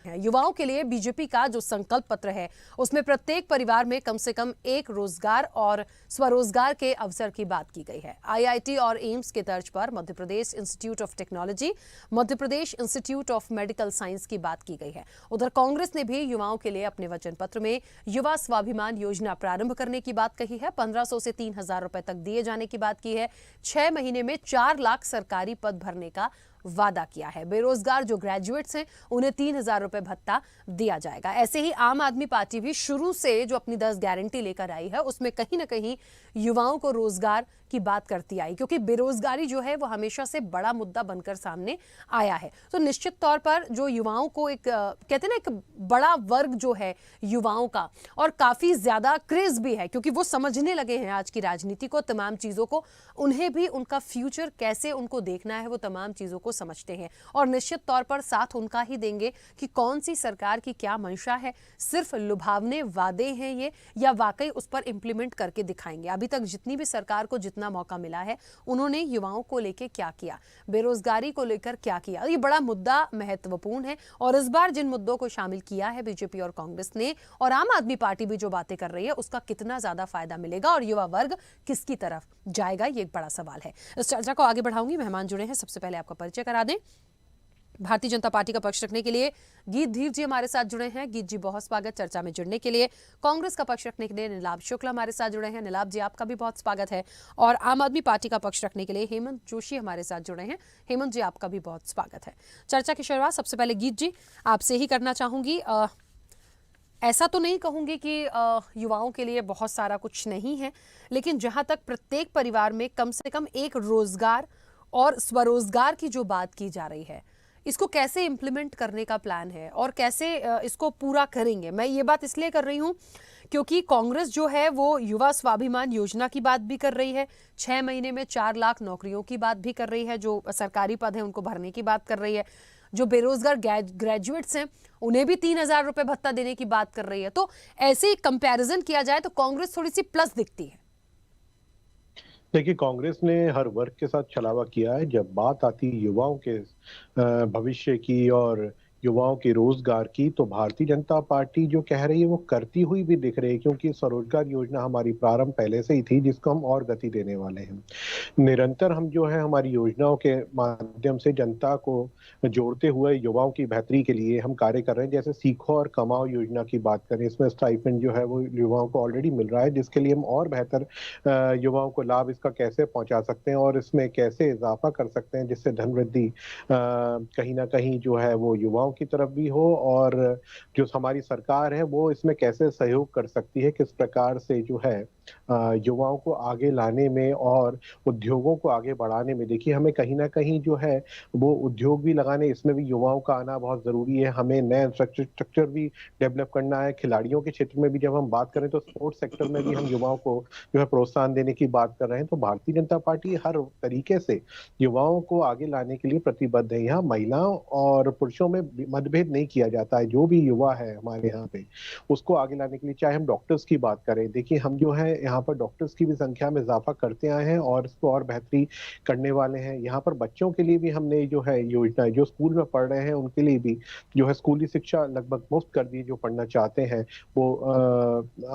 युवाओं के लिए बीजेपी का जो संकल्प पत्र है उसमें प्रत्येक परिवार में कम से कम एक रोजगार और स्वरोजगार के अवसर की बात की गई है। आईआईटी और एम्स के तर्ज पर Madhya Pradesh institute of technology, Madhya Pradesh institute of medical science की बात की गई है। उधर कांग्रेस ने भी युवाओं के लिए अपने वचन पत्र में युवा स्वाभिमान योजना प्रारंभ करने की बात कही है। 1500 से 3000 रुपए तक दिए जाने की बात की है। 6 महीने में 4 लाख सरकारी पद भरने का वादा किया है। बेरोजगार जो ग्रेजुएट्स हैं उन्हें 3000 रुपए भत्ता दिया जाएगा। ऐसे ही आम आदमी पार्टी भी शुरू से जो अपनी 10 गारंटी लेकर आई है उसमें कहीं ना कहीं युवाओं को रोजगार की बात करती आई, क्योंकि बेरोजगारी जो है वो हमेशा से बड़ा मुद्दा बनकर सामने आया है। तो निश्चित तौर पर जो युवाओं को एक कहते हैं ना, एक बड़ा वर्ग जो है युवाओं का, और काफी ज्यादा क्रेज भी है क्योंकि वो समझने लगे हैं आज की राजनीति को, तमाम चीजों को। उन्हें भी उनका फ्यूचर कैसे उनको देखना है वो तमाम चीजों को समझते हैं और निश्चित तौर पर साथ उनका ही देंगे कि कौन सी सरकार की क्या मंशा है। सिर्फ लुभावने वादे हैं ये या वाकई उस पर इंप्लीमेंट करके दिखाएंगे। अभी तक जितनी भी सरकार को जितना मौका मिला है उन्होंने युवाओं को लेकर क्या किया, बेरोजगारी को लेकर क्या किया, ये बड़ा मुद्दा महत्वपूर्ण है। और इस बार जिन मुद्दों को शामिल किया है बीजेपी और कांग्रेस ने, और आम आदमी पार्टी भी जो बातें कर रही है, उसका कितना ज्यादा फायदा मिलेगा और युवा वर्ग किसकी तरफ जाएगा, ये एक बड़ा सवाल है। इस चर्चा को आगे बढ़ाऊंगी। मेहमान जुड़े हैं, सबसे पहले आपका परिचय करा दें। भारतीय जनता पार्टी का पक्ष रखने के लिए गीत धीर जी हमारे साथ जुड़े हैं। गीत जी, बहुत स्वागत चर्चा में जुड़ने के लिए। कांग्रेस का पक्ष रखने के लिए निलाब शुक्ला हमारे साथ जुड़े हैं। निलाब जी, आपका भी बहुत स्वागत है। और आम आदमी पार्टी का पक्ष रखने के लिए हेमंत जोशी हमारे साथ जुड़े हैं। हेमंत जी, आपका भी बहुत स्वागत है। चर्चा की शुरुआत सबसे पहले गीत जी आपसे ही करना चाहूंगी। ऐसा तो नहीं कहूंगी कि युवाओं के लिए बहुत सारा कुछ नहीं है, लेकिन जहां तक प्रत्येक परिवार में कम से कम एक रोजगार और स्वरोजगार की जो बात की जा रही है, इसको कैसे इम्प्लीमेंट करने का प्लान है और कैसे इसको पूरा करेंगे। मैं ये बात इसलिए कर रही हूँ क्योंकि कांग्रेस जो है वो युवा स्वाभिमान योजना की बात भी कर रही है, 6 महीने में 4 लाख नौकरियों की बात भी कर रही है, जो सरकारी पद है उनको भरने की बात कर रही है, जो बेरोजगार ग्रेजुएट्स हैं उन्हें भी 3000 रुपए भत्ता देने की बात कर रही है। तो ऐसे ही कंपैरिजन किया जाए तो कांग्रेस थोड़ी सी प्लस दिखती है। देखिए, कांग्रेस ने हर वर्ग के साथ छलावा किया है। जब बात आती युवाओं के भविष्य की और युवाओं के रोजगार की, तो भारतीय जनता पार्टी जो कह रही है वो करती हुई भी दिख रही है, क्योंकि स्वरोजगार योजना हमारी प्रारंभ पहले से ही थी, जिसको हम और गति देने वाले हैं। निरंतर हम जो है हमारी योजनाओं के माध्यम से जनता को जोड़ते हुए युवाओं की बेहतरी के लिए हम कार्य कर रहे हैं। जैसे सीखो और कमाओ योजना की बात करें, इसमें स्टाइपेंड जो है वो युवाओं को ऑलरेडी मिल रहा है, जिसके लिए हम और बेहतर युवाओं को लाभ इसका कैसे पहुंचा सकते हैं और इसमें कैसे इजाफा कर सकते हैं, जिससे धन वृद्धि कहीं ना कहीं जो है वो युवाओं की तरफ भी हो, और जो हमारी सरकार है वो इसमें कैसे सहयोग कर सकती है, किस प्रकार से जो है युवाओं को आगे लाने में और उद्योगों को आगे बढ़ाने में। देखिए, हमें कहीं ना कहीं जो है वो उद्योग भी लगाने, इसमें भी युवाओं का आना बहुत जरूरी है। हमें नए इंफ्रास्ट्रक्चर भी डेवलप करना है। खिलाड़ियों के क्षेत्र में भी जब हम बात करें तो स्पोर्ट्स सेक्टर में भी हम युवाओं को जो है प्रोत्साहन देने की बात कर रहे हैं। तो भारतीय जनता पार्टी हर तरीके से युवाओं को आगे लाने के लिए प्रतिबद्ध है। यहाँ महिलाओं और पुरुषों में मतभेद नहीं किया जाता है। जो भी युवा है हमारे यहाँ पे, उसको आगे लाने के लिए, चाहे हम डॉक्टर्स की बात करें, देखिए हम जो है यहाँ पर डॉक्टर्स की भी संख्या में इजाफा करते आए हैं और इसको और बेहतरी करने वाले हैं। यहाँ पर बच्चों के लिए भी हमने जो है योजना, जो स्कूल में पढ़ रहे हैं उनके लिए भी जो है स्कूली शिक्षा लगभग मुफ्त कर दी। जो पढ़ना चाहते हैं वो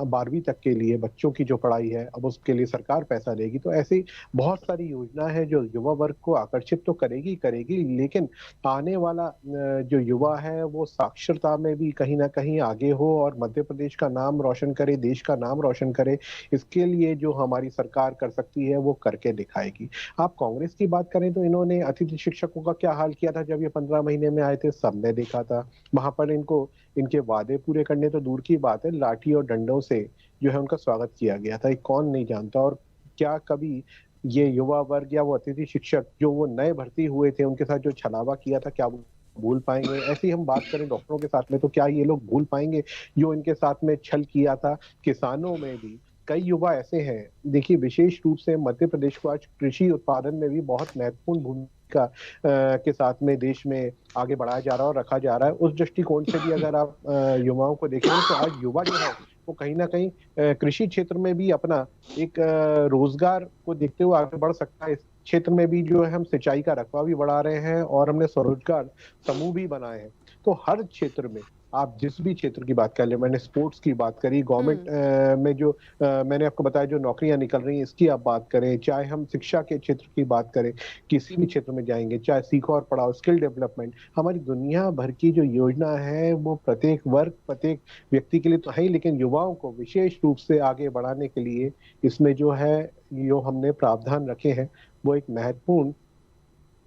12वीं तक के लिए बच्चों की जो पढ़ाई है अब उसके लिए सरकार पैसा देगी। तो ऐसी बहुत सारी योजना है जो युवा वर्ग को आकर्षित तो करेगी करेगी, लेकिन आने वाला जो युवा है वो साक्षरता में भी कहीं ना कहीं आगे हो और मध्य प्रदेश का नाम रोशन करे, देश का नाम रोशन करे। इसके लिए जो हमारी सरकार कर सकती है वो करके दिखाएगी। आप कांग्रेस की बात करें तो इन्होंने अतिथि शिक्षकों का क्या हाल किया था जब ये 15 महीने में आए थे, सबने देखा था। वहां पर इनको इनके वादे पूरे करने तो दूर की बात है, लाठी और डंडों से जो है उनका स्वागत किया गया था। कौन नहीं जानता। और क्या कभी ये युवा वर्ग या वो अतिथि शिक्षक जो वो नए भर्ती हुए थे उनके साथ जो छलावा किया था, क्या वो भूल पाएंगे? ऐसे ही हम बात करें डॉक्टरों के साथ में, तो क्या ये लोग भूल पाएंगे जो इनके साथ में छल किया था? किसानों में भी कई युवा ऐसे हैं। देखिए, विशेष रूप से मध्य प्रदेश को आज कृषि उत्पादन में भी बहुत महत्वपूर्ण भूमिका के साथ में देश में आगे बढ़ाया जा रहा है और रखा जा रहा है। उस दृष्टिकोण से भी अगर आप युवाओं को देखेंगे तो आज युवा जो है वो कहीं ना कहीं कृषि क्षेत्र में भी अपना एक रोजगार को देखते हुए आगे बढ़ सकता है। इस क्षेत्र में भी जो है हम सिंचाई का रकबा भी बढ़ा रहे हैं और हमने स्वरोजगार समूह भी बनाए हैं। तो हर क्षेत्र में आप जिस भी क्षेत्र की बात कर ले, मैंने स्पोर्ट्स की बात करी, गवर्नमेंट में जो मैंने आपको बताया जो नौकरियां निकल रही हैं इसकी आप बात करें, चाहे हम शिक्षा के क्षेत्र की बात करें, किसी भी क्षेत्र में जाएंगे, चाहे सीखो और पढ़ाओ, स्किल डेवलपमेंट, हमारी दुनिया भर की जो योजना है वो प्रत्येक वर्ग प्रत्येक व्यक्ति के लिए तो है ही, लेकिन युवाओं को विशेष रूप से आगे बढ़ाने के लिए इसमें जो है जो हमने प्रावधान रखे हैं वो एक महत्वपूर्ण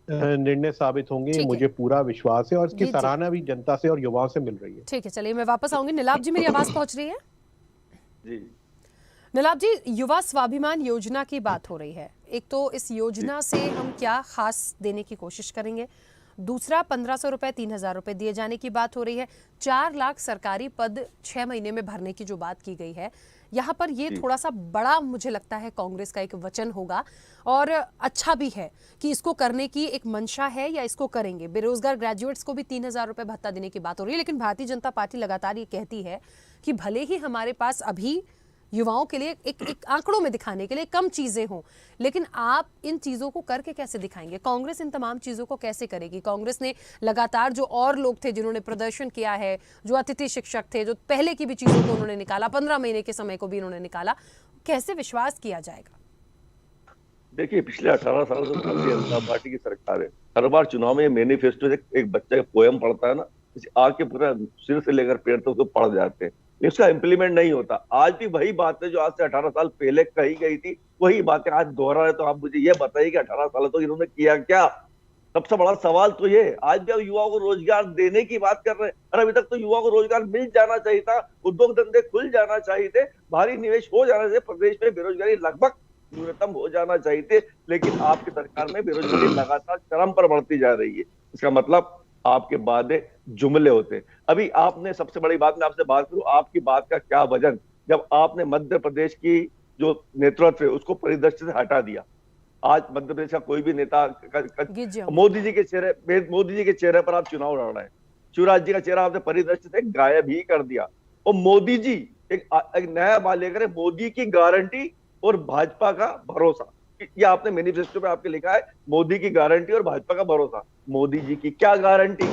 निर्णय साबित होंगे, ठीक है। मुझे पूरा विश्वास है और इसकी जी, जी। सराहना भी जनता से और युवाओं से मिल रही है। ठीक है, चलिए मैं वापस आऊंगी। नीलाभ जी, मेरी आवाज पहुंच रही है? जी नीलाभ जी, युवा स्वाभिमान योजना की बात हो रही है। एक तो इस योजना से हम क्या खास देने की कोशिश करेंगे, दूसरा 1500 रुपए 3000 रुपए दिए जाने की बात हो रही है, 4 लाख सरकारी पद 6 महीने में भरने की जो बात की गई है, यहाँ पर ये थोड़ा सा बड़ा मुझे लगता है कांग्रेस का एक वचन होगा और अच्छा भी है कि इसको करने की एक मंशा है या इसको करेंगे। बेरोजगार ग्रेजुएट्स को भी 3000 रुपए भत्ता देने की बात हो रही है, लेकिन भारतीय जनता पार्टी लगातार ये कहती है कि भले ही हमारे पास अभी युवाओं के लिए एक आंकड़ों में दिखाने के लिए कम चीजें हों, लेकिन आप इन चीजों को करके कैसे दिखाएंगे? कांग्रेस इन तमाम चीजों को कैसे करेगी? कांग्रेस ने लगातार जो और लोग थे जिन्होंने प्रदर्शन किया है, जो अतिथि शिक्षक थे, जो पहले की भी चीजों को उन्होंने निकाला, 15 महीने के समय को भी उन्होंने निकाला, कैसे विश्वास किया जाएगा? देखिए, पिछले 18 साल से भारतीय जनता पार्टी की सरकार है। हर बार चुनाव में मैनिफेस्टो से एक बच्चा का पोयम पढ़ता है ना, आके पूरा सिर से लेकर पैर तक उसको पढ़ जाते हैं, इसका इम्प्लीमेंट नहीं होता। आज भी वही बात है जो आज से 18 साल पहले कही गई थी, वही बातें आज दोहरा है। तो आप मुझे ये बताइए कि 18 साल तो इन्होंने किया क्या? सबसे बड़ा सवाल तो ये है। आज भी अब युवाओं को रोजगार देने की बात कर रहे हैं, और अभी तक तो युवाओं को रोजगार मिल जाना चाहिए था, उद्योग धंधे खुल जाना चाहिए थे, भारी निवेश हो जाना चाहिए, प्रदेश में बेरोजगारी लगभग न्यूनतम हो जाना चाहिए थे। लेकिन आपकी सरकार में बेरोजगारी लगातार चरम पर बढ़ती जा रही है। इसका मतलब आपके वादे जुमले होते हैं। अभी आपने सबसे बड़ी बात, मैं आपसे बात करूं, आपकी बात का क्या वजन, जब आपने मध्य प्रदेश की जो नेतृत्व है उसको परिदृश्य से हटा दिया। आज मध्य प्रदेश का कोई भी नेता मोदी जी के चेहरे पर आप चुनाव लड़ रहे हैं, शिवराज जी का चेहरा आपने परिदृश्य से गायब ही कर दिया। और मोदी जी एक नया बात लेकर, मोदी की गारंटी और भाजपा का भरोसा, ये आपने मैनिफेस्टो पे आपके लिखा है, मोदी की गारंटी और भाजपा का भरोसा। मोदी जी की क्या गारंटी?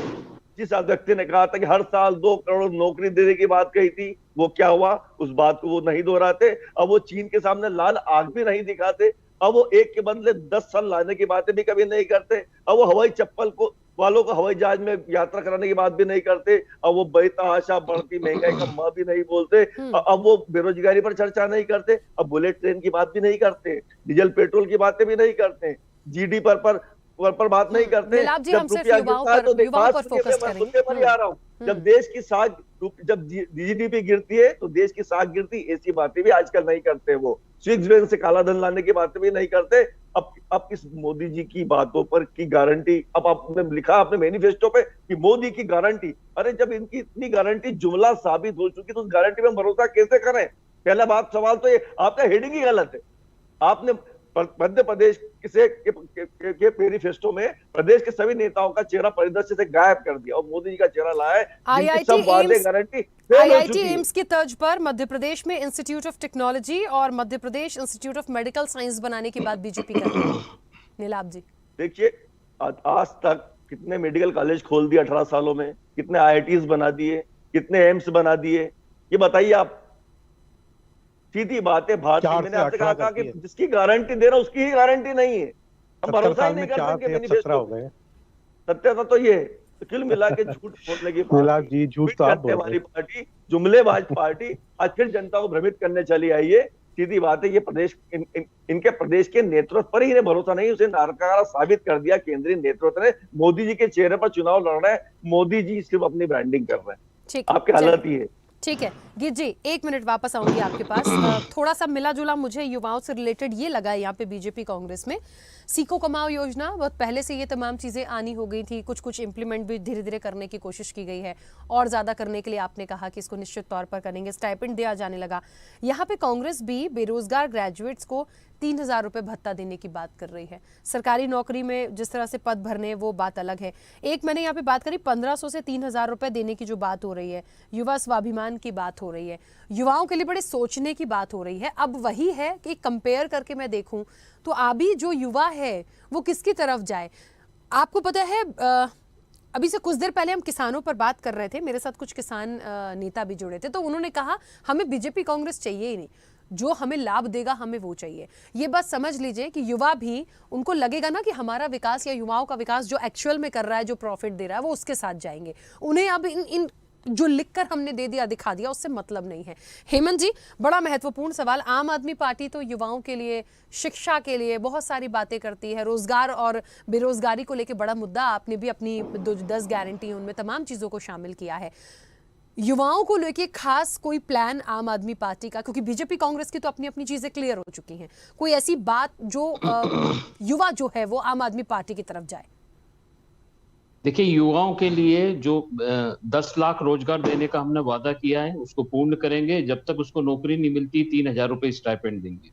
जिस व्यक्ति ने कहा था कि हर साल 2 करोड़ नौकरी देने की बात कही थी, वो क्या हुआ? उस बात को वो नहीं दोहराते। अब वो चीन के सामने लाल आग भी नहीं दिखाते। अब वो एक के बदले 10 साल लाने की बातें भी कभी नहीं करते। अब वो हवाई चप्पल को वालों को हवाई जहाज में यात्रा कराने की बात भी नहीं करते। अब वो बेतहाशा बढ़ती महंगाई का मां भी नहीं बोलते। अब वो बेरोजगारी पर चर्चा नहीं करते। अब बुलेट ट्रेन की बात भी नहीं करते, डीजल पेट्रोल की बातें भी नहीं करते, जीडी पर बात नहीं करते। नीलाभ जी, हम सिर्फ युवाओं पर फोकस करेंगे। आ रहा हूँ, जब देश की साख, जब जीडीपी गिरती है तो देश की साख गिरती, ऐसी बातें भी आजकल नहीं करते। वो स्विस बैंक से काला धन लाने की बातें भी नहीं करते। अब इस मोदी जी की बातों पर की गारंटी, अब आपने लिखा अपने मैनिफेस्टो पे कि मोदी की गारंटी। अरे जब इनकी इतनी गारंटी जुमला साबित हो चुकी तो उस गारंटी में भरोसा कैसे करें? पहला बात सवाल तो ये, आपका हेडिंग ही गलत है। आपने मध्य प्रदेश के मैनिफेस्टो में प्रदेश के सभी नेताओं का चेहरा परिदृश्य से गायब कर दिया और मोदी जी का चेहरा लाया है। आईआईटी एम्स की तर्ज पर मध्य प्रदेश में इंस्टीट्यूट ऑफ टेक्नोलॉजी और मध्य Pradesh institute of medical science बनाने की बात बीजेपी कर रही है। नीलाभ जी, देखिए, आज तक कितने मेडिकल कॉलेज खोल दिए 18 सालों में, कितने आईआईटीज बना दिए, कितने एम्स बना दिए, ये बताइए आप। सीधी बात है, भारतीय, मैंने आपसे कहा कि जिसकी गारंटी दे रहा उसकी ही गारंटी नहीं है। हम भरोसा ही नहीं करते मैनिफेस्टो। सत्यता तो ये तो कुल मिला के झूठ बोलने की पार्टी, झूठ तो आप वाली पार्टी, जुमलेबाज पार्टी आज फिर जनता को भ्रमित करने चली आई है। सीधी बात है, ये प्रदेश इनके प्रदेश के नेतृत्व पर ही इन्हें भरोसा नहीं, उसे नाकारा साबित कर दिया केंद्रीय नेतृत्व ने। मोदी जी के चेहरे पर चुनाव लड़ रहे हैं, मोदी जी सिर्फ अपनी ब्रांडिंग कर रहे हैं। आपकी हालत ही है। ठीक है गिर जी, 1 मिनट वापस आऊंगी आपके पास। थोड़ा सा मिला जुला मुझे युवाओं से रिलेटेड ये लगा यहाँ पे बीजेपी कांग्रेस में सीखो कमाओ योजना, बहुत पहले से ये तमाम चीजें आनी हो गई थी, कुछ इम्प्लीमेंट भी धीरे धीरे करने की कोशिश की गई है और ज्यादा करने के लिए आपने कहा कि इसको निश्चित तौर पर करेंगे, स्टाइपेंड दिया जाने लगा। यहाँ पे कांग्रेस भी बेरोजगार ग्रेजुएट्स को 3000 रुपए भत्ता देने की बात कर रही है। सरकारी नौकरी में जिस तरह से पद भरने वो बात अलग है। एक मैंने यहाँ पे बात करी 1500 से 3000 रुपए देने की जो बात हो रही है, युवा स्वाभिमान प्लान की बात हो रही है, युवाओं के लिए बड़े सोचने की बात हो रही है। अब वही है कि कंपेयर करके मैं देखूं तो अभी जो युवा है वो किसकी तरफ जाए। आपको पता है अभी से कुछ देर पहले हम किसानों पर बात कर रहे थे, मेरे साथ कुछ किसान नेता भी जुड़े थे, तो उन्होंने कहा हमें बीजेपी कांग्रेस चाहिए ही नहीं, जो हमें लाभ देगा हमें वो चाहिए। ये बस समझ लीजिए कि युवा भी, उनको लगेगा ना कि हमारा विकास या युवाओं का विकास जो एक्चुअल में कर रहा है, जो प्रॉफिट दे रहा है, वो उसके साथ जाएंगे। उन्हें अब इन जो लिखकर हमने दे दिया, दिखा दिया, उससे मतलब नहीं है। हेमंत जी, बड़ा महत्वपूर्ण सवाल। आम आदमी पार्टी तो युवाओं के लिए, शिक्षा के लिए बहुत सारी बातें करती है, रोजगार और बेरोजगारी को लेकर बड़ा मुद्दा, आपने भी अपनी 10 गारंटी उनमें तमाम चीजों को शामिल किया है। युवाओं को लेके खास कोई प्लान आम आदमी पार्टी का, क्योंकि बीजेपी कांग्रेस की तो अपनी अपनी चीजें क्लियर हो चुकी हैं, कोई ऐसी बात जो युवा जो है वो आम आदमी पार्टी की तरफ जाए? देखिए, युवाओं के लिए जो 10 लाख रोजगार देने का हमने वादा किया है उसको पूर्ण करेंगे। जब तक उसको नौकरी नहीं मिलती 3,000 रुपए स्टाइपेंड देंगे।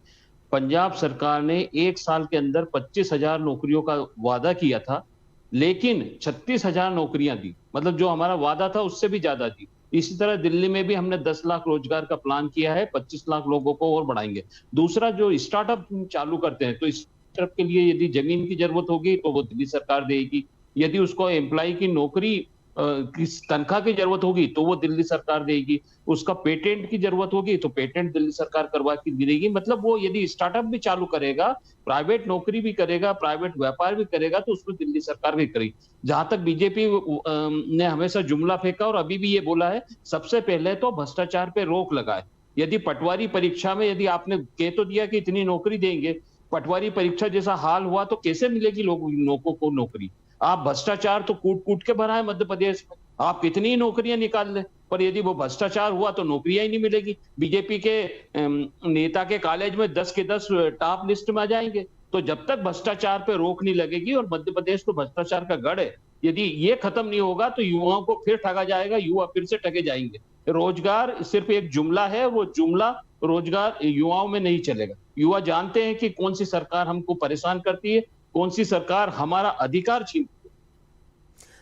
पंजाब सरकार ने 1 साल के अंदर 25,000 नौकरियों का वादा किया था, लेकिन 36,000 नौकरियां दी, मतलब जो हमारा वादा था उससे भी ज्यादा दी। इसी तरह दिल्ली में भी हमने 10 लाख रोजगार का प्लान किया है, 25 लाख लोगों को और बढ़ाएंगे। दूसरा, जो स्टार्टअप चालू करते हैं तो स्टार्टअप के लिए यदि जमीन की जरूरत होगी तो वो दिल्ली सरकार देगी। यदि उसको एम्प्लॉय की नौकरी की तनख्वाह की जरूरत होगी तो वो दिल्ली सरकार देगी। उसका पेटेंट की जरूरत होगी तो पेटेंट दिल्ली सरकार करवा के देगी। मतलब वो यदि स्टार्टअप भी चालू करेगा, प्राइवेट नौकरी भी करेगा, प्राइवेट व्यापार भी करेगा, तो उसमें दिल्ली सरकार भी करेगी। जहां तक बीजेपी ने हमेशा जुमला फेंका और अभी भी ये बोला है, सबसे पहले तो भ्रष्टाचार पे रोक लगाए। यदि पटवारी परीक्षा में यदि आपने कह तो दिया कि इतनी नौकरी देंगे, पटवारी परीक्षा जैसा हाल हुआ तो कैसे मिलेगी लोगों को नौकरी? आप भ्रष्टाचार तो कूट कूट के भरा है मध्य प्रदेश में, आप कितनी नौकरियां निकाल ले, पर यदि वो भ्रष्टाचार हुआ तो नौकरियां ही नहीं मिलेगी। बीजेपी के नेता के कॉलेज में 10 के 10 टॉप लिस्ट में आ जाएंगे। तो जब तक भ्रष्टाचार पे रोक नहीं लगेगी, और मध्य प्रदेश तो भ्रष्टाचार का गढ़ है, यदि ये खत्म नहीं होगा तो युवाओं को फिर ठगा जाएगा, युवा फिर से ठगे जाएंगे। रोजगार सिर्फ एक जुमला है, वो जुमला रोजगार युवाओं में नहीं चलेगा। युवा जानते हैं कि कौन सी सरकार हमको परेशान करती है, कौन सी सरकार हमारा अधिकार छीन।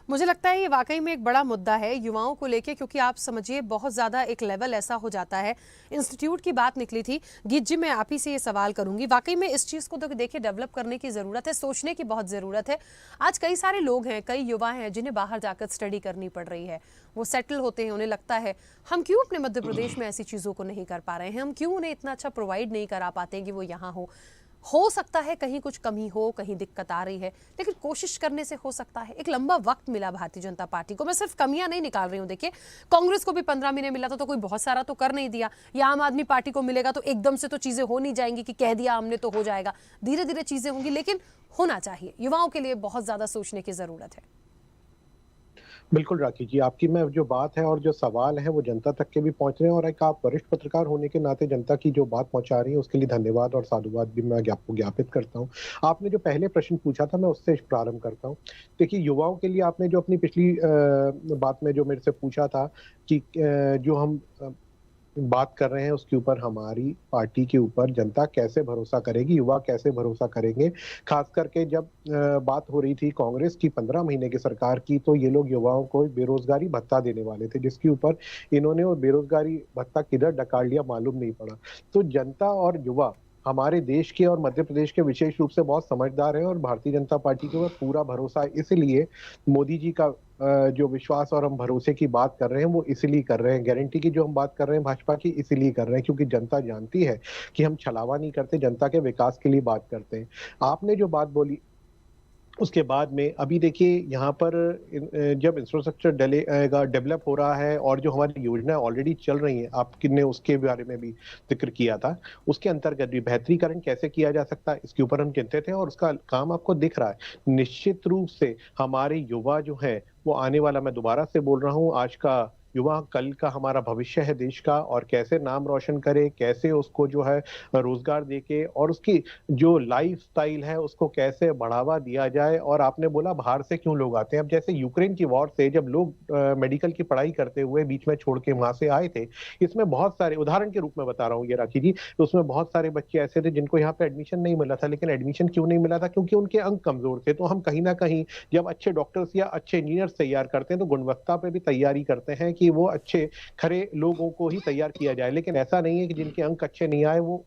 मुझे लगता है ये वाकई में एक बड़ा मुद्दा है युवाओं को लेके, क्योंकि आप समझिए बहुत ज़्यादा एक लेवल ऐसा हो जाता है। इंस्टीट्यूट की बात निकली थी, गीत जी मैं आप ही से ये सवाल करूंगी, वाकई में इस चीज़ को तो देखिए डेवलप करने की ज़रूरत है, सोचने की बहुत ज़रूरत है। आज कई सारे लोग हैं, कई युवा हैं जिन्हें बाहर जाकर स्टडी करनी पड़ रही है, वो सेटल होते हैं, उन्हें लगता है हम क्यों अपने मध्य प्रदेश में ऐसी चीज़ों को नहीं कर पा रहे हैं, हम क्यों उन्हें इतना अच्छा प्रोवाइड नहीं करा पाते हैं कि वो यहाँ हो सकता है कहीं कुछ कमी हो, कहीं दिक्कत आ रही है, लेकिन कोशिश करने से हो सकता है। एक लंबा वक्त मिला भारतीय जनता पार्टी को, मैं सिर्फ कमियां नहीं निकाल रही हूं, देखिए कांग्रेस को भी 15 महीने मिला था तो कोई बहुत सारा तो कर नहीं दिया, या आम आदमी पार्टी को मिलेगा तो एकदम से तो चीजें हो नहीं जाएंगी कि कह दिया हमने तो हो जाएगा, धीरे धीरे चीजें होंगी, लेकिन होना चाहिए। युवाओं के लिए बहुत ज्यादा सोचने की जरूरत है। बिल्कुल राखी जी, आपकी मैं जो बात है और जो सवाल है वो जनता तक के भी पहुंच रहे हैं, और एक आप वरिष्ठ पत्रकार होने के नाते जनता की जो बात पहुंचा रही है उसके लिए धन्यवाद और साधुवाद भी मैं आपको ज्ञापित करता हूं। आपने जो पहले प्रश्न पूछा था मैं उससे प्रारंभ करता हूं। देखिए, युवाओं के लिए आपने जो अपनी पिछली बात में जो मेरे से पूछा था कि जो हम बात कर रहे हैं उसके ऊपर हमारी पार्टी के ऊपर जनता कैसे भरोसा करेगी, युवा कैसे भरोसा करेंगे, खास करके जब बात हो रही थी कांग्रेस की 15 महीने की सरकार की, तो ये लोग युवाओं को बेरोजगारी भत्ता देने वाले थे, जिसके ऊपर इन्होंने वो बेरोजगारी भत्ता किधर डकाल लिया मालूम नहीं पड़ा। तो जनता और युवा हमारे देश के और मध्य प्रदेश के विशेष रूप से बहुत समझदार हैं, और भारतीय जनता पार्टी के ऊपर पूरा भरोसा, इसलिए मोदी जी का जो विश्वास और हम भरोसे की बात कर रहे हैं वो इसलिए कर रहे हैं, गारंटी की जो हम बात कर रहे हैं भाजपा की इसलिए कर रहे हैं क्योंकि जनता जानती है कि हम छलावा नहीं करते, जनता के विकास के लिए बात करते हैं। आपने जो बात बोली उसके बाद में अभी देखिए यहाँ पर जब इंफ्रास्ट्रक्चर डेवलप हो रहा है और जो हमारी योजना ऑलरेडी चल रही है, आपने उसके बारे में भी जिक्र किया था, उसके अंतर्गत भी बेहतरीकरण कैसे किया जा सकता है इसके ऊपर हम चिंतित हैं, और उसका काम आपको दिख रहा है। निश्चित रूप से हमारे युवा जो है वो आने वाला, मैं दोबारा से बोल रहा हूँ, आज का युवा कल का हमारा भविष्य है देश का, और कैसे नाम रोशन करे, कैसे उसको जो है रोजगार देके और उसकी जो लाइफ स्टाइल है उसको कैसे बढ़ावा दिया जाए। और आपने बोला बाहर से क्यों लोग आते हैं, अब जैसे यूक्रेन की वॉर से जब लोग मेडिकल की पढ़ाई करते हुए बीच में छोड़ के वहां से आए थे, इसमें बहुत सारे उदाहरण के रूप में बता रहा हूँ ये राखी जी, तो उसमें बहुत सारे बच्चे ऐसे थे जिनको यहाँ पे एडमिशन नहीं मिला था। लेकिन एडमिशन क्यों नहीं मिला था? क्योंकि उनके अंक कमजोर थे। तो हम कहीं ना कहीं जब अच्छे डॉक्टर्स या अच्छे इंजीनियर्स तैयार करते हैं तो गुणवत्ता पे भी तैयारी करते हैं कि कि वो अच्छे खरे लोगों को ही तैयार किया जाए, लेकिन ऐसा नहीं है कि जिनके अंक अच्छे नहीं आए वो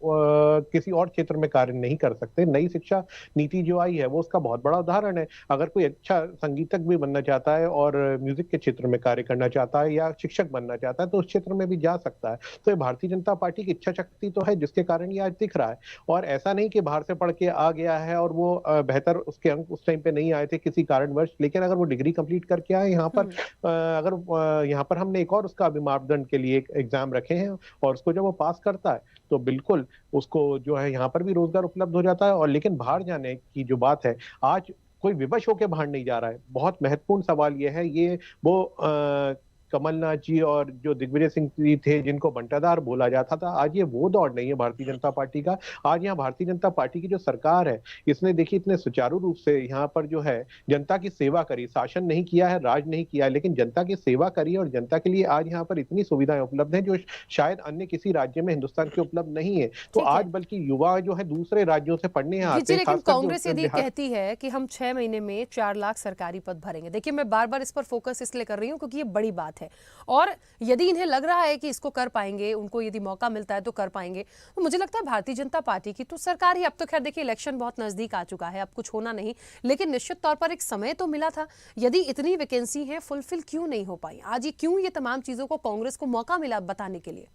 किसी और क्षेत्र में कार्य नहीं कर सकते। नई शिक्षा नीति जो आई है वो उसका बहुत बड़ा उदाहरण है। अगर कोई अच्छा संगीतज्ञ भी बनना चाहता है और म्यूजिक के क्षेत्र में कार्य करना चाहता है या शिक्षक बनना चाहता है तो उस क्षेत्र में भी जा सकता है। तो ये भारतीय जनता पार्टी की इच्छा शक्ति तो है जिसके कारण ये आज दिख रहा है। और ऐसा नहीं कि बाहर से पढ़ के आ गया है और वो बेहतर उसके अंक उस टाइम पे नहीं आए थे किसी कारणवश, लेकिन अगर वो डिग्री कंप्लीट करके आए यहाँ पर, अगर यहाँ पर हमने एक और उसका अभिमानदंड के लिए एग्जाम रखे हैं और उसको जब वो पास करता है तो बिल्कुल उसको जो है यहाँ पर भी रोजगार उपलब्ध हो जाता है। और लेकिन बाहर जाने की जो बात है, आज कोई विवश होकर बाहर नहीं जा रहा है। बहुत महत्वपूर्ण सवाल ये है, ये वो कमलनाथ जी और जो दिग्विजय सिंह जी थे जिनको बंटाधार बोला जाता था, आज ये वो दौर नहीं है भारतीय जनता पार्टी का। आज यहाँ भारतीय जनता पार्टी की जो सरकार है इसने देखिए इतने सुचारू रूप से यहाँ पर जो है जनता की सेवा करी, शासन नहीं किया है, राज नहीं किया है, लेकिन जनता की सेवा करी और जनता के लिए आज यहाँ पर इतनी सुविधाएं उपलब्ध हैं जो शायद अन्य किसी राज्य में हिंदुस्तान के उपलब्ध नहीं है। तो आज बल्कि युवा जो है दूसरे राज्यों से पढ़ने आते हैं। लेकिन कांग्रेस यदि कहती है कि हम 6 महीने में 4 लाख सरकारी पद भरेंगे, देखिए मैं बार बार इस पर फोकस इसलिए कर रही हूँ क्योंकि ये बड़ी बात है और यदि इन्हें लग रहा है कि इसको कर पाएंगे, उनको यदि मौका मिलता है तो कर पाएंगे, तो मुझे लगता है भारतीय जनता पार्टी की तो सरकार ही, अब तो खैर देखिए इलेक्शन बहुत नजदीक आ चुका है, अब कुछ होना नहीं, लेकिन निश्चित तौर पर एक समय तो मिला था। यदि इतनी वैकेंसी है फुलफिल क्यों नहीं हो पाई आज, ये क्यों ये तमाम चीजों को कांग्रेस को मौका मिला बताने के लिए?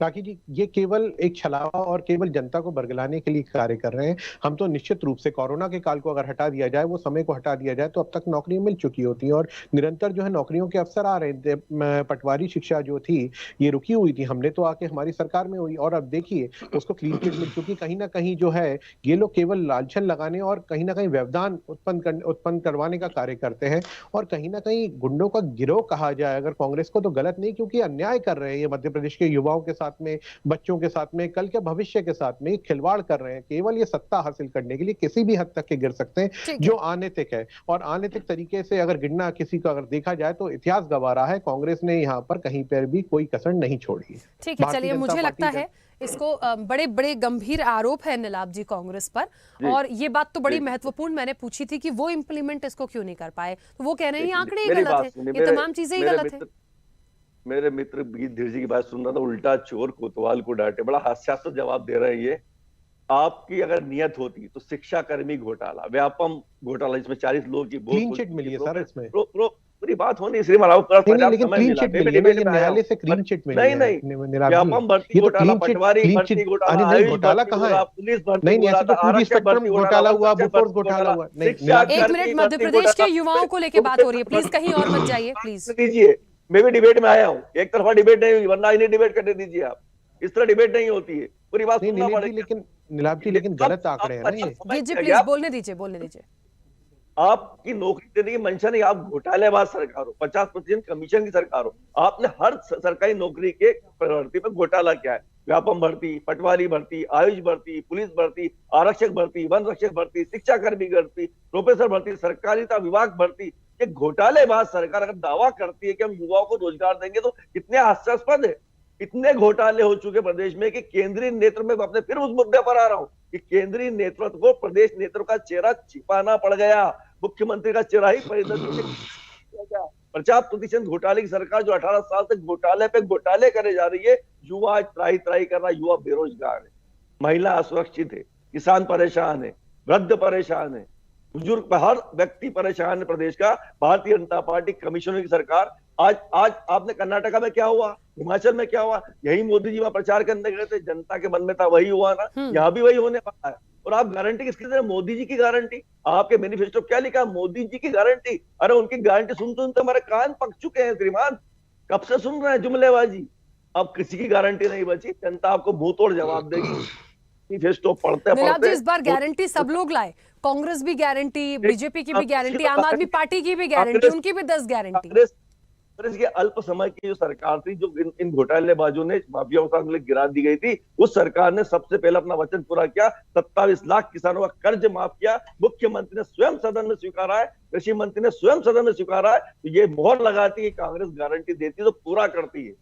राखी जी, ये केवल एक छलावा और केवल जनता को बरगलाने के लिए कार्य कर रहे हैं। हम तो निश्चित रूप से कोरोना के काल को अगर हटा दिया जाए, वो समय को हटा दिया जाए तो अब तक नौकरियां मिल चुकी होती हैं और निरंतर जो है नौकरियों के अवसर आ रहे थे। पटवारी शिक्षा जो थी ये रुकी हुई थी, हमने तो आके हमारी सरकार में हुई और अब देखिए उसको क्लीन चिट मिल चुकी। कहीं ना कहीं जो है ये लोग केवल लालछन लगाने और कहीं ना कहीं व्यवधान उत्पन्न करवाने का कार्य करते हैं और कहीं ना कहीं गुंडों का गिरोह कहा जाए अगर कांग्रेस को तो गलत नहीं, क्योंकि अन्याय कर रहे हैं ये मध्य प्रदेश के युवाओं के साथ में, बच्चों के साथ में, कल के भविष्य के साथ में खिलवाड़ कर रहे हैं केवल ये सत्ता हासिल करने के लिए। किसी भी हद तक के गिर सकते हैं जो अनैतिक है और अनैतिक तरीके से अगर गिरना किसी को अगर देखा जाए तो इतिहास गवाह रहा है। कांग्रेस ने यहाँ पर कहीं पर भी कोई कसर नहीं छोड़ी है। ठीक है, चलिए मुझे लगता है इसको बड़े बड़े गंभीर आरोप है नीलाभ जी कांग्रेस पर और ये बात तो बड़ी महत्वपूर्ण मैंने पूछी थी कि वो इम्प्लीमेंट इसको क्यों नहीं कर पाए, तो वो कह रहे हैं आंकड़े ही गलत है, ये तमाम चीजें ही गलत है। मेरे मित्र धीर जी की बात सुन रहा था, उल्टा चोर कोतवाल को डांटे, बड़ा हास्यास्पद जवाब दे रहे हैं ये। आपकी अगर नियत होती तो शिक्षा कर्मी घोटाला, व्यापम घोटाला, इसमें 40 लोगों की क्लीन चिट मिली है सर, इसमें पूरी बात होनी श्रीमान, लेकिन क्लीन चिट मिली है, न्यायालय से क्लीन चिट मिली है। नहीं, व्यापम भर्ती घोटाला, पटवारी भर्ती घोटाला, नहीं घोटाला कहाँ है, पुलिस भर्ती, नहीं ऐसे तो पूरी स्पेक्ट्रम घोटाला हुआ, बोफोर्स घोटाला हुआ। नहीं, एक मिनट, मध्य प्रदेश के युवाओं को लेकर बात हो रही है, प्लीज कहीं और मत जाइए प्लीज। दीजिए, मैं भी डिबेट में आया हूँ, एक तरफा डिबेट नहीं हुई, वरना इन्हें डिबेट करने दीजिए आप, इस तरह डिबेट नहीं होती है, पूरी बात सुनना पड़ेगा। लेकिन नीलाभ जी, लेकिन गलत आंकड़े हैं ना ये। जी प्लीज बोलने दीजिए। आपकी नौकरी देने की मंशा नहीं, आप घोटालेबाज सरकार हो, 50% कमीशन की सरकार हो, आपने हर सरकारी नौकरी के भर्ती पे घोटाला किया है। व्यापम भर्ती, पटवारी भर्ती, आयुष भर्ती, पुलिस भर्ती, आरक्षक भर्ती, वन रक्षक भर्ती, शिक्षा कर्मी भर्ती, प्रोफेसर भर्ती, सरकारिता विभाग भर्ती, ये घोटालेबाज सरकार अगर दावा करती है कि हम युवाओं को रोजगार देंगे तो कितने हास्यास्पद है। इतने घोटाले हो चुके प्रदेश में कि केंद्रीय नेतृत्व में, अपने फिर उस मुद्दे पर आ रहा हूं कि केंद्रीय नेतृत्व को प्रदेश नेतृत्व का चेहरा छिपाना पड़ गया, मुख्यमंत्री का चेहरा ही परिवर्तित किया गया। 50% घोटाले की सरकार जो 18 साल से घोटाले पे घोटाले करे जा रही है, युवा त्राही त्राही कर रहा, युवा बेरोजगार है, महिला असुरक्षित है, किसान परेशान है, वृद्ध परेशान है, बुजुर्ग, हर व्यक्ति परेशान है प्रदेश का। भारतीय जनता पार्टी कमिश्नर की सरकार, आज आपने कर्नाटका में क्या हुआ, हिमाचल में क्या हुआ, यही मोदी जी वहां प्रचार करने गए थे, जनता के मन में था वही हुआ ना, यहाँ भी वही होने वाला है। और आप गारंटी किसकी दे रहे हैं? मोदी जी की गारंटी। आपके मैनिफेस्टो क्या लिखा? मोदी जी की गारंटी। अरे उनकी गारंटी सुनते सुनते हमारे कान पक चुके हैं श्रीमान, कब से सुन रहे हैं जुमलेबाजी। अब किसी की गारंटी नहीं बची, जनता आपको मुंह तोड़ जवाब देगी। मैनिफेस्टो पढ़ते इस बार गारंटी सब लोग लाए, कांग्रेस भी गारंटी, बीजेपी की भी गारंटी, आम आदमी पार्टी की भी गारंटी, उनकी भी 10 गारंटी। इसके अल्प समय की जो सरकार थी, जो इन घोटालेबाजों ने माफियाओं के साथ गिरा दी गई थी, उस सरकार ने सबसे पहले अपना वचन पूरा किया, 27 लाख किसानों का कर्ज माफ किया। मुख्यमंत्री ने स्वयं सदन में स्वीकारा है, कृषि मंत्री ने स्वयं सदन में स्वीकारा है। तो ये मोहर लगाती है, कांग्रेस गारंटी देती है तो पूरा करती है,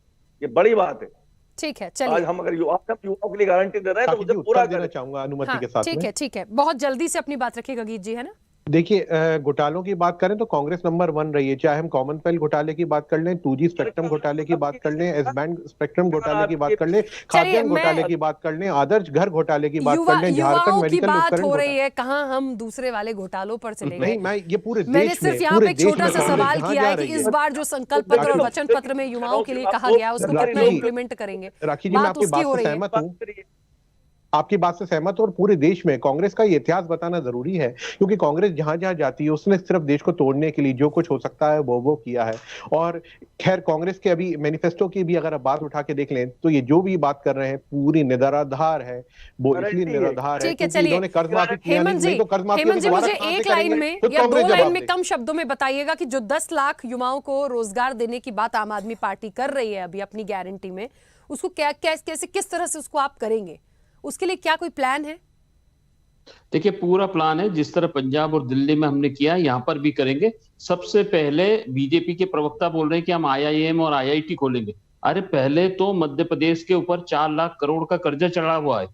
ये बड़ी बात है। ठीक है, चलिए आज हम अगर युवाओं के लिए गारंटी दे रहे हैं तो मुझे पूरा देना चाहूंगा अनुमति के साथ। ठीक है, बहुत जल्दी से अपनी बात रखिएगा गीत जी, है ना। देखिए, घोटालों की बात करें तो कांग्रेस नंबर 1 रही है, चाहे हम कॉमनवेल्थ घोटाले की बात कर लें, 2G स्पेक्ट्रम घोटाले की बात कर लें, एस बैंड स्पेक्ट्रम घोटाले की बात कर लें, खाद्यान्न घोटाले की बात कर लें, आदर्श घर घोटाले की बात कर लें, झारखंड युवाओं की मेडिकल बात उपकरण हो रही घोटाले। है, कहाँ हम दूसरे वाले घोटालों पर चले गए। नहीं, मैं ये पूरे मैंने देश सिर्फ में यहाँ पे एक छोटा सा कांग्रेस सवाल जहाँ किया जा है कि रही इस है। बार जो संकल्प पत्र और वचन पत्र में युवाओं के लिए कहा गया उसको कितना राखी जी, इम्प्लीमेंट करेंगे, राखी जी, मैं बात आपकी उसकी बात हो से रही है। सहमत हूँ, आपकी बात से सहमत हूं, और पूरे देश में कांग्रेस का ये इतिहास बताना जरूरी है, क्योंकि कांग्रेस जहां जहां जाती है उसने सिर्फ देश को तोड़ने के लिए जो कुछ हो सकता है वो किया है। और खैर, कांग्रेस के अभी मैनिफेस्टो की भी अगर आप बात उठा के देख लें तो ये जो भी बात कर रहे हैं पूरी निराधार है। वो इसलिए निराधार है ठीक है, क्योंकि चलिए इन्होंने कर्ज माफी किया हेमंत नहीं, जी, तो कर्ज माफी हेमंत जी दोबारा मुझे कहां से एक लाइन करेंगे? में खुद या कांग्रेस 2 लाइन जवाब में दे। कम शब्दों में बताइएगा कि जो 10 लाख युवाओं को रोजगार देने की बात आम आदमी पार्टी कर रही है अभी अपनी गारंटी में, उसको क्या कैसे किस तरह से उसको आप करेंगे, उसके लिए क्या कोई प्लान है? देखिए, पूरा प्लान है, जिस तरह पंजाब और दिल्ली में हमने किया यहाँ पर भी करेंगे। सबसे पहले बीजेपी के प्रवक्ता बोल रहे हैं कि हम IIM और IIT खोलेंगे। अरे पहले तो मध्य प्रदेश के ऊपर 4 लाख करोड़ का कर्जा चढ़ा हुआ है।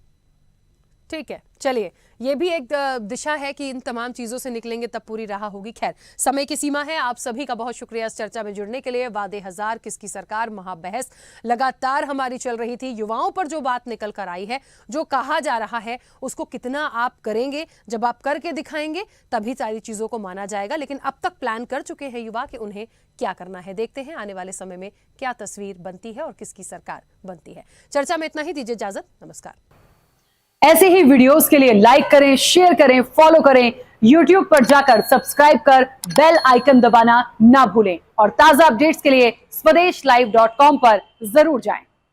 ठीक है, चलिए, ये भी एक दिशा है कि इन तमाम चीजों से निकलेंगे तब पूरी राह होगी। खैर, समय की सीमा है। आप सभी का बहुत शुक्रिया इस चर्चा में जुड़ने के लिए। वादे हजार, किसकी सरकार, महाबहस लगातार हमारी चल रही थी। युवाओं पर जो बात निकल कर आई है, जो कहा जा रहा है, उसको कितना आप करेंगे, जब आप करके दिखाएंगे तभी सारी चीजों को माना जाएगा। लेकिन अब तक प्लान कर चुके हैं युवा कि उन्हें क्या करना है। देखते हैं आने वाले समय में क्या तस्वीर बनती है और किसकी सरकार बनती है। चर्चा में इतना ही, दीजिए इजाजत, नमस्कार। ऐसे ही वीडियोस के लिए लाइक करें, शेयर करें, फॉलो करें। YouTube पर जाकर सब्सक्राइब कर बेल आइकन दबाना ना भूलें और ताजा अपडेट्स के लिए swedeshlive.com पर जरूर जाएं।